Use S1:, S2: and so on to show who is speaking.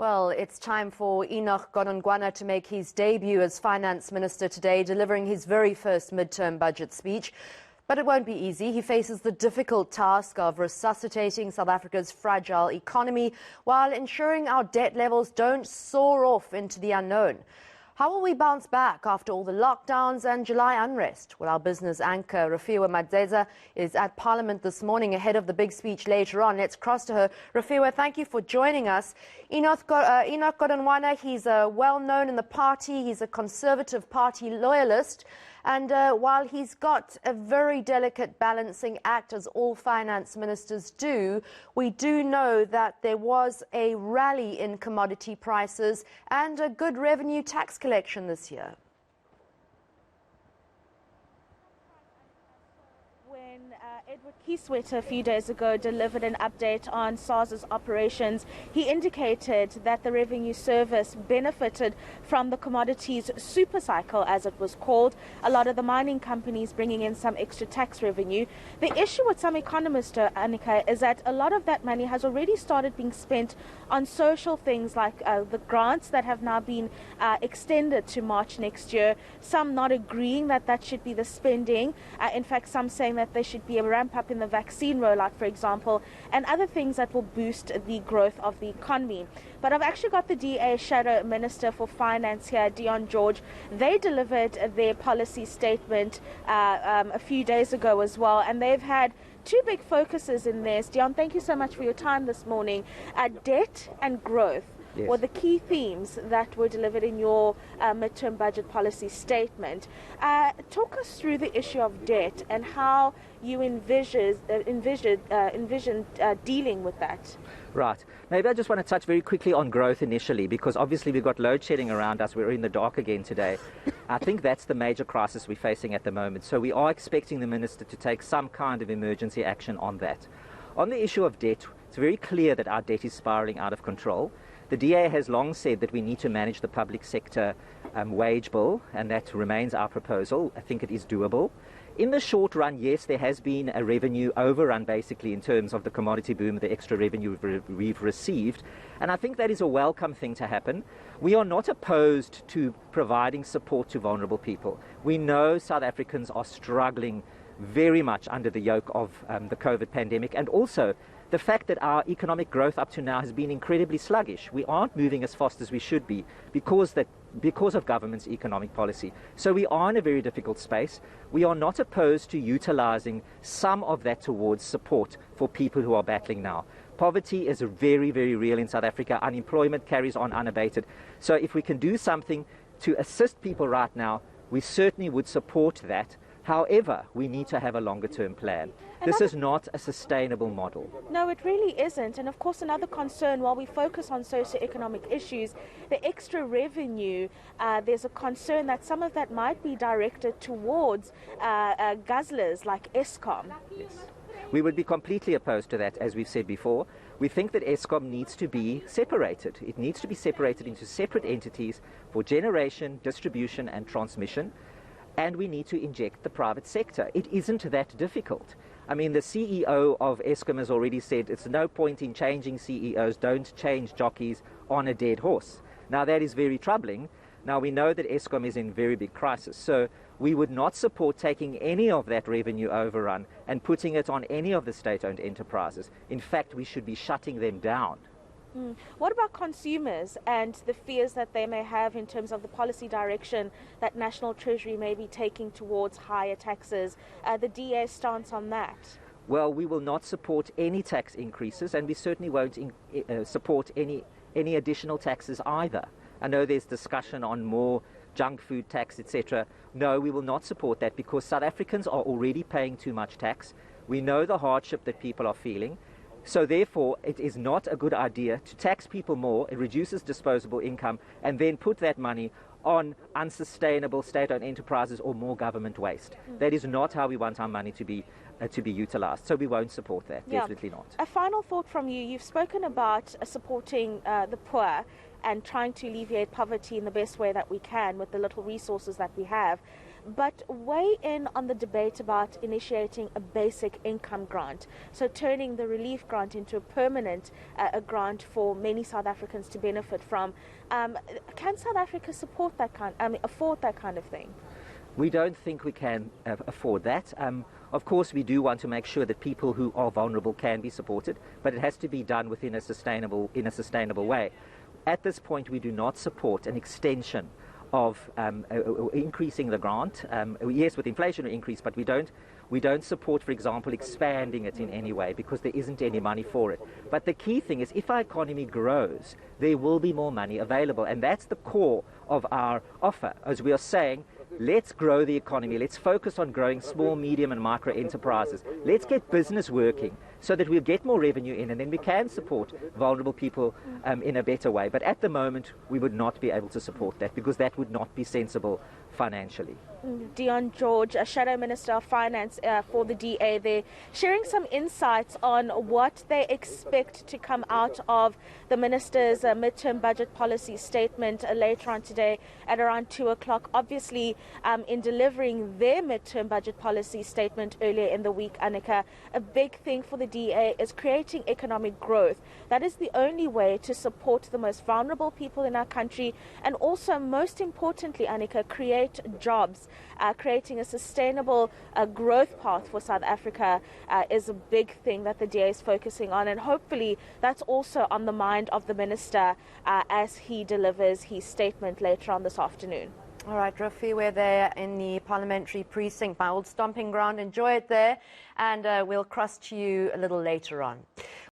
S1: Well, it's time for Enoch Godongwana to make his debut as finance minister today, delivering his very first midterm budget speech. But it won't be easy. He faces the difficult task of resuscitating South Africa's fragile economy while ensuring our debt levels don't soar off into the unknown. How will we bounce back after all the lockdowns and July unrest? Well, our business anchor, Rofhiwa Madzena, is at Parliament this morning ahead of the big speech later on. Let's cross to her. Rofhiwa, thank you for joining us. Enoch Godongwana, he's well known in the party. He's a Conservative Party loyalist. And while he's got a very delicate balancing act, as all finance ministers do, we do know that there was a rally in commodity prices and a good revenue tax collection this year.
S2: Edward Kieswetter a few days ago delivered an update on SARS's operations. He indicated that the Revenue Service benefited from the commodities super cycle, as it was called, a lot of the mining companies bringing in some extra tax revenue. The issue with some economists, eNCA, is that a lot of that money has already started being spent on social things like the grants that have now been extended to March next year, some not agreeing that that should be the spending, in fact some saying that there should be a ramp up in the vaccine rollout, for example, and other things that will boost the growth of the economy. But I've actually got the DA Shadow Minister for Finance here, Dion George. They delivered their policy statement a few days ago as well, and they've had two big focuses in this. Dion, thank you so much for your time this morning. Debt and growth.
S3: Yes.
S2: Were the key themes that were delivered in your midterm budget policy statement. Talk us through the issue of debt and how you envision dealing with that.
S3: Right. Maybe I just want to touch very quickly on growth initially, because obviously we've got load shedding around us. We're in the dark again today. I think that's the major crisis we're facing at the moment. So we are expecting the Minister to take some kind of emergency action on that. On the issue of debt, it's very clear that our debt is spiralling out of control. The DA has long said that we need to manage the public sector wage bill, and that remains our proposal. I think it is doable. In the short run, yes, there has been a revenue overrun, basically, in terms of the commodity boom, the extra revenue we've received, and I think that is a welcome thing to happen. We are not opposed to providing support to vulnerable people. We know South Africans are struggling very much under the yoke of the COVID pandemic, and also the fact that our economic growth up to now has been incredibly sluggish. We aren't moving as fast as we should be because of government's economic policy. So we are in a very difficult space. We are not opposed to utilizing some of that towards support for people who are battling now. Poverty is very, very real in South Africa. Unemployment carries on unabated. So if we can do something to assist people right now, we certainly would support that. However, we need to have a longer-term plan. This is not a sustainable model.
S2: No, it really isn't. And of course, another concern, while we focus on socioeconomic issues, the extra revenue, there's a concern that some of that might be directed towards guzzlers like Eskom.
S3: Yes. We would be completely opposed to that, as we've said before. We think that Eskom needs to be separated. It needs to be separated into separate entities for generation, distribution and transmission. And we need to inject the private sector. It isn't that difficult. I mean, the CEO of Eskom has already said it's no point in changing CEOs, don't change jockeys on a dead horse. Now, that is very troubling. Now, we know that Eskom is in very big crisis, so we would not support taking any of that revenue overrun and putting it on any of the state-owned enterprises. In fact, we should be shutting them down.
S2: What about consumers and the fears that they may have in terms of the policy direction that National Treasury may be taking towards higher taxes? The DA's stance on that?
S3: Well, we will not support any tax increases, and we certainly won't support any additional taxes either. I know there's discussion on more junk food tax, etc. No, we will not support that because South Africans are already paying too much tax. We know the hardship that people are feeling. So therefore, it is not a good idea to tax people more. It reduces disposable income and then put that money on unsustainable state-owned enterprises or more government waste. That is not how we want our money to be utilized. So we won't support that, definitely not.
S2: A final thought from you. You've spoken about supporting the poor and trying to alleviate poverty in the best way that we can with the little resources that we have. but weigh in on the debate about initiating a basic income grant, so turning the relief grant into a permanent a grant for many South Africans to benefit from. Can South Africa afford that kind of thing?
S3: We don't think we can afford that. Of course, we do want to make sure that people who are vulnerable can be supported, but it has to be done in a sustainable way. At this point, we do not support an extension of increasing the grant. Yes, with inflation will increase, but we don't support, for example, expanding it in any way because there isn't any money for it. But the key thing is if our economy grows, there will be more money available, and that's the core of our offer. As we are saying, let's grow the economy. Let's focus on growing small, medium and micro enterprises. Let's get business working so that we'll get more revenue in, and then we can support vulnerable people in a better way. But at the moment, we would not be able to support that because that would not be sensible financially.
S2: Dion George, a Shadow Minister of Finance for the DA there, sharing some insights on what they expect to come out of the Minister's midterm budget policy statement later on today at around 2 o'clock. Obviously, in delivering their midterm budget policy statement earlier in the week, Annika, a big thing for the DA is creating economic growth. That is the only way to support the most vulnerable people in our country, and also, most importantly, Annika, create jobs. Creating a sustainable growth path for South Africa is a big thing that the DA is focusing on, and hopefully that's also on the mind of the Minister as he delivers his statement later on this afternoon.
S1: All right, Rofhiwa, we're there in the parliamentary precinct, my old stomping ground. Enjoy it there, and we'll cross to you a little later on.